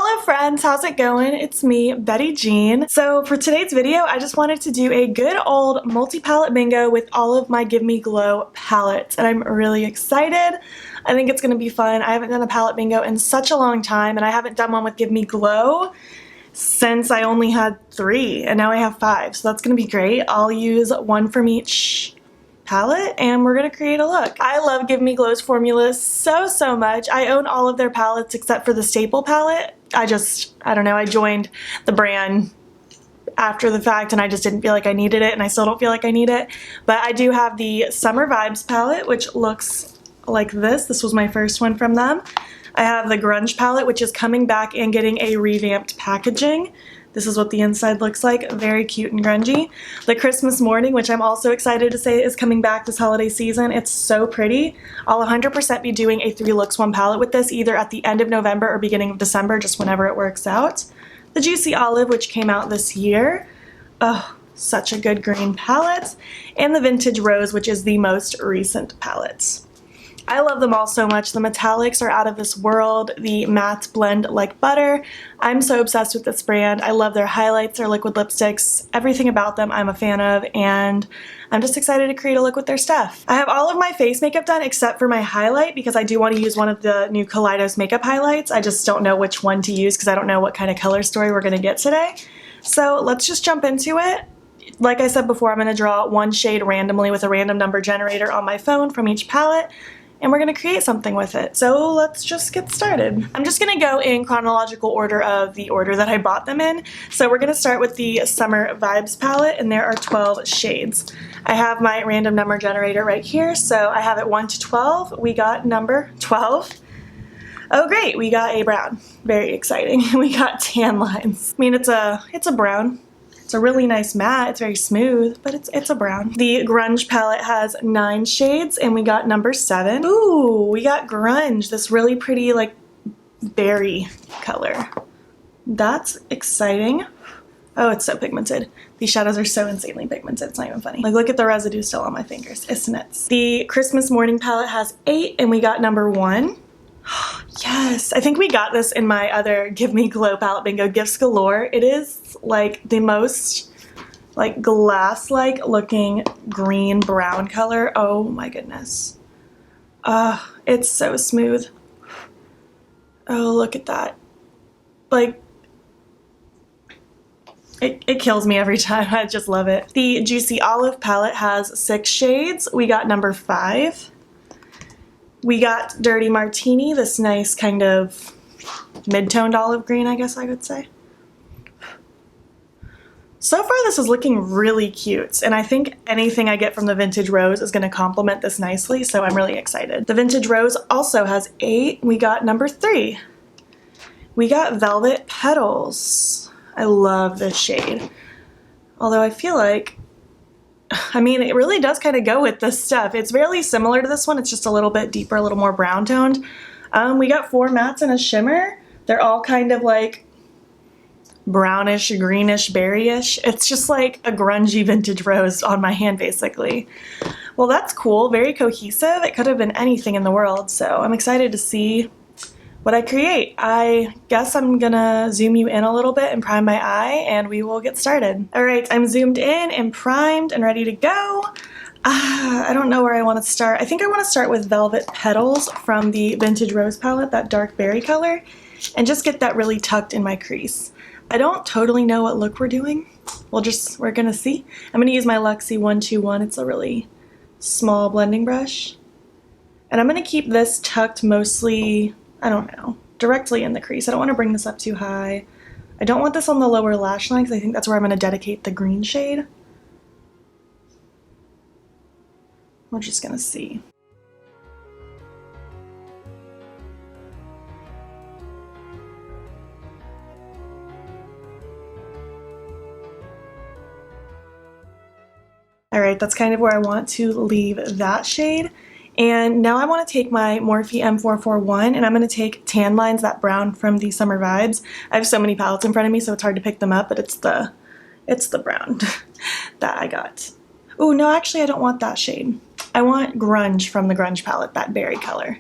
Hello friends, how's it going? It's me, Betty Jean. So for today's video, I just wanted to do a good old multi-palette bingo with all of my Give Me Glow palettes, and I'm really excited. I think it's going to be fun. I haven't done a palette bingo in such a long time, and I haven't done one with Give Me Glow since I only had 3, and now I have 5, so that's going to be great. I'll use one from each palette and we're gonna create a look. I love Give Me Glow's formulas so much. I own all of their palettes except for the staple palette. I don't know, I joined the brand after the fact and I just didn't feel like I needed it, and I still don't feel like I need it. But I do have the Summer Vibes palette, which looks like this. This was my first one from them. I have the Grunge palette, which is coming back and getting a revamped packaging. This is what the inside looks like, very cute and grungy. The Christmas Morning, which I'm also excited to say is coming back this holiday season. It's so pretty. I'll 100% be doing a 3 looks 1 palette with this, either at the end of November or beginning of December, just whenever it works out. The Juicy Olive, which came out this year. Oh, such a good green palette. And the Vintage Rose, which is the most recent palette. I love them all so much. The metallics are out of this world. The mattes blend like butter. I'm so obsessed with this brand. I love their highlights, their liquid lipsticks, everything about them I'm a fan of, and I'm just excited to create a look with their stuff. I have all of my face makeup done except for my highlight because I do want to use one of the new Kaleidos makeup highlights. I just don't know which one to use because I don't know what kind of color story we're going to get today. So let's just jump into it. Like I said before, I'm going to draw one shade randomly with a random number generator on my phone from each palette, and we're going to create something with it. So let's just get started. I'm just going to go in chronological order of the order that I bought them in. So we're going to start with the Summer Vibes palette, and there are 12 shades. I have my random number generator right here, so I have it 1 to 12. We got number 12. Oh great, we got a brown. Very exciting. We got tan lines. I mean, it's a brown. It's a really nice matte. It's very smooth, but it's a brown. The Grunge palette has 9 shades, and we got number 7. Ooh, we got Grunge, this really pretty like berry color. That's exciting. Oh, it's so pigmented. These shadows are so insanely pigmented, it's not even funny. Like, look at the residue still on my fingers. It's nuts. The Christmas Morning palette has 8, and we got number 1. Yes, I think we got this in my other Give Me Glow palette bingo, Gifts Galore. It is like the most like glass-like looking green brown color. Oh my goodness. It's so smooth. Oh, look at that. Like, it kills me every time. I just love it. The Juicy Olive palette has 6 shades. We got number 5. We got Dirty Martini, this nice kind of mid-toned olive green, I guess I would say. So far this is looking really cute, and I think anything I get from the Vintage Rose is going to complement this nicely, so I'm really excited. The Vintage Rose also has 8. We got number 3. We got Velvet Petals. I love this shade. Although I feel like, I mean, it really does kind of go with this stuff. It's really similar to this one. It's just a little bit deeper, a little more brown toned. We got 4 mattes and a shimmer. They're all kind of like brownish, greenish, berryish. It's just like a grungy Vintage Rose on my hand, basically. Well, that's cool. Very cohesive. It could have been anything in the world, so I'm excited to see what I create. I guess I'm gonna zoom you in a little bit and prime my eye, and we will get started. All right, I'm zoomed in and primed and ready to go. I don't know where I want to start. I think I want to start with Velvet Petals from the Vintage Rose palette, that dark berry color, and just get that really tucked in my crease. I don't totally know what look we're doing. We're gonna see. I'm gonna use my Luxie 121. It's a really small blending brush. And I'm gonna keep this tucked mostly, I don't know, directly in the crease. I don't want to bring this up too high. I don't want this on the lower lash line because I think that's where I'm going to dedicate the green shade. We're just going to see. All right, that's kind of where I want to leave that shade. And now I want to take my Morphe M441 and I'm going to take Tan Lines, that brown from the Summer Vibes. I have so many palettes in front of me, so it's hard to pick them up, but it's the brown that I got. Oh, no, actually I don't want that shade. I want Grunge from the Grunge palette, that berry color.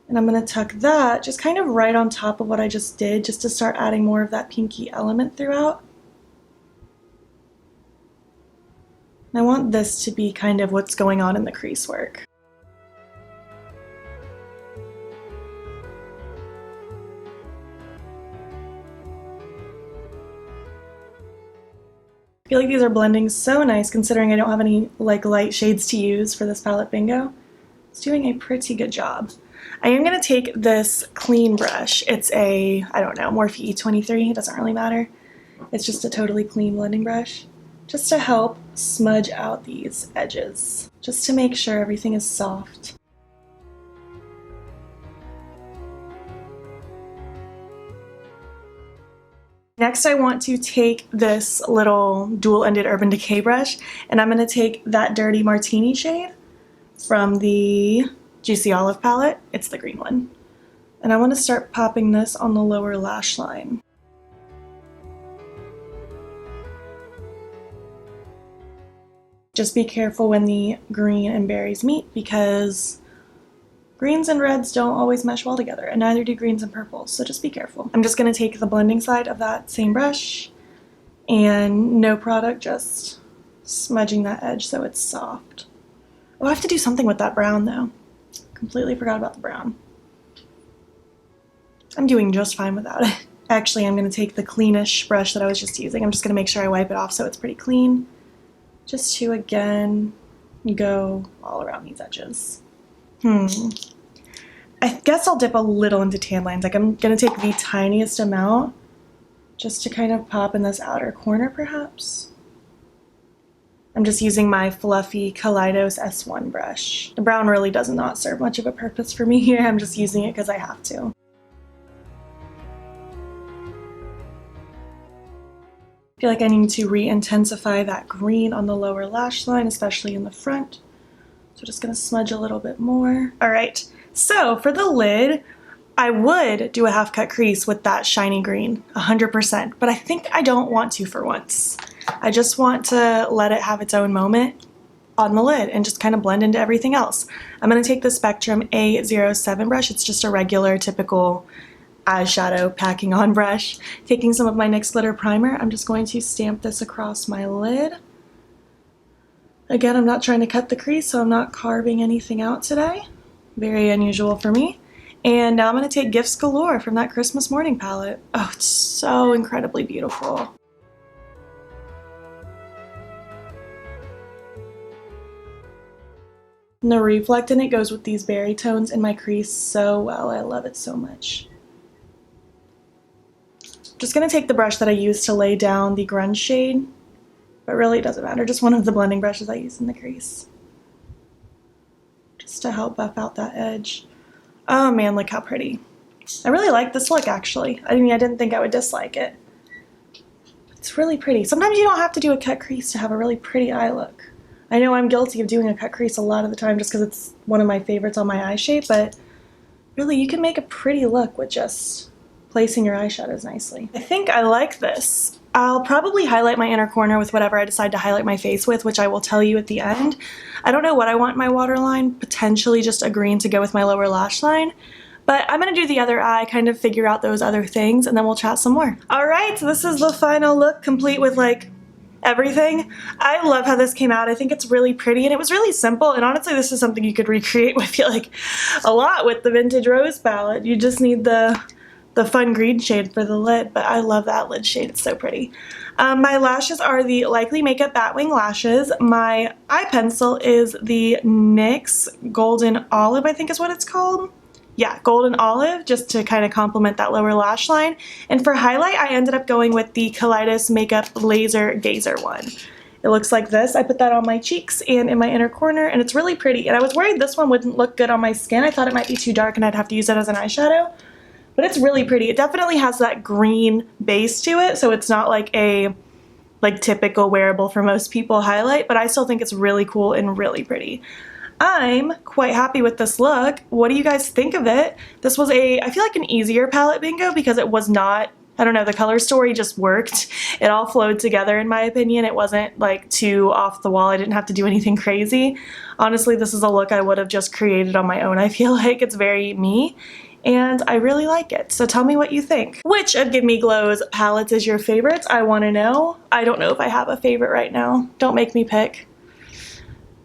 And I'm going to tuck that just kind of right on top of what I just did, just to start adding more of that pinky element throughout. And I want this to be kind of what's going on in the crease work. I feel like these are blending so nice considering I don't have any like light shades to use for this palette bingo. It's doing a pretty good job. I am going to take this clean brush. It's a, I don't know, Morphe E23. It doesn't really matter. It's just a totally clean blending brush, just to help smudge out these edges, just to make sure everything is soft. Next, I want to take this little dual-ended Urban Decay brush, and I'm going to take that Dirty Martini shade from the Juicy Olive palette. It's the green one. And I want to start popping this on the lower lash line. Just be careful when the green and berries meet, because greens and reds don't always mesh well together, and neither do greens and purples, so just be careful. I'm just going to take the blending side of that same brush and no product, just smudging that edge so it's soft. Oh, I have to do something with that brown though. Completely forgot about the brown. I'm doing just fine without it. Actually, I'm going to take the cleanish brush that I was just using. I'm just going to make sure I wipe it off so it's pretty clean. Just to, again, go all around these edges. I guess I'll dip a little into tan lines. Like, I'm going to take the tiniest amount just to kind of pop in this outer corner, perhaps. I'm just using my fluffy Kaleidos S1 brush. The brown really does not serve much of a purpose for me here. I'm just using it because I have to. I feel like I need to re-intensify that green on the lower lash line, especially in the front. So just gonna smudge a little bit more. All right, so for the lid, I would do a half cut crease with that shiny green, 100%, but I think I don't want to for once. I just want to let it have its own moment on the lid and just kind of blend into everything else. I'm gonna take the Spectrum A07 brush. It's just a regular, typical eyeshadow packing on brush. Taking some of my NYX Glitter Primer, I'm just going to stamp this across my lid. Again, I'm not trying to cut the crease, so I'm not carving anything out today. Very unusual for me. And now I'm going to take Gifts Galore from that Christmas Morning palette. Oh, it's so incredibly beautiful. And the reflect in it goes with these berry tones in my crease so well. I love it so much. Just going to take the brush that I used to lay down the Grunge shade, but really it doesn't matter, just one of the blending brushes I use in the crease. Just to help buff out that edge. Oh man, look how pretty. I really like this look actually. I mean, I didn't think I would dislike it. It's really pretty. Sometimes you don't have to do a cut crease to have a really pretty eye look. I know I'm guilty of doing a cut crease a lot of the time just because it's one of my favorites on my eye shape, but really you can make a pretty look with just placing your eyeshadows nicely. I think I like this. I'll probably highlight my inner corner with whatever I decide to highlight my face with, which I will tell you at the end. I don't know what I want in my waterline, potentially just a green to go with my lower lash line, but I'm gonna do the other eye, kind of figure out those other things, and then we'll chat some more. All right, so this is the final look, complete with like everything. I love how this came out. I think it's really pretty and it was really simple, and honestly this is something you could recreate, I feel like, a lot with the Vintage Rose palette. You just need the fun green shade for the lid, but I love that lid shade. It's so pretty. My lashes are the Likely Makeup Batwing lashes. My eye pencil is the NYX Golden Olive, I think is what it's called. Yeah, Golden Olive, just to kind of complement that lower lash line. And for highlight, I ended up going with the Kaleidos Makeup Laser Gazer one. It looks like this. I put that on my cheeks and in my inner corner, and it's really pretty. And I was worried this one wouldn't look good on my skin. I thought it might be too dark and I'd have to use it as an eyeshadow. But it's really pretty. It definitely has that green base to it, so it's not like a typical wearable for most people highlight, but I still think it's really cool and really pretty. I'm quite happy with this look. What do you guys think of it? This was I feel like an easier palette bingo because it was not I don't know, the color story just worked. It all flowed together in my opinion. It wasn't like too off the wall. I didn't have to do anything crazy. Honestly, this is a look I would have just created on my own. I feel like it's very me, and I really like it. So tell me what you think. Which of Give Me Glow's palettes is your favorite? I want to know. I don't know if I have a favorite right now. Don't make me pick.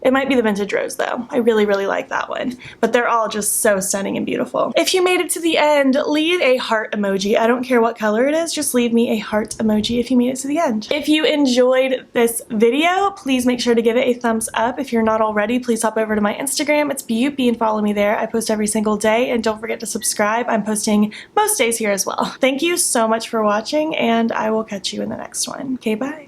It might be the Vintage Rose though. I really, really like that one. But they're all just so stunning and beautiful. If you made it to the end, leave a heart emoji. I don't care what color it is, just leave me a heart emoji if you made it to the end. If you enjoyed this video, please make sure to give it a thumbs up. If you're not already, please hop over to my Instagram. It's beautbean, follow me there. I post every single day, and don't forget to subscribe. I'm posting most days here as well. Thank you so much for watching, and I will catch you in the next one. Okay, bye.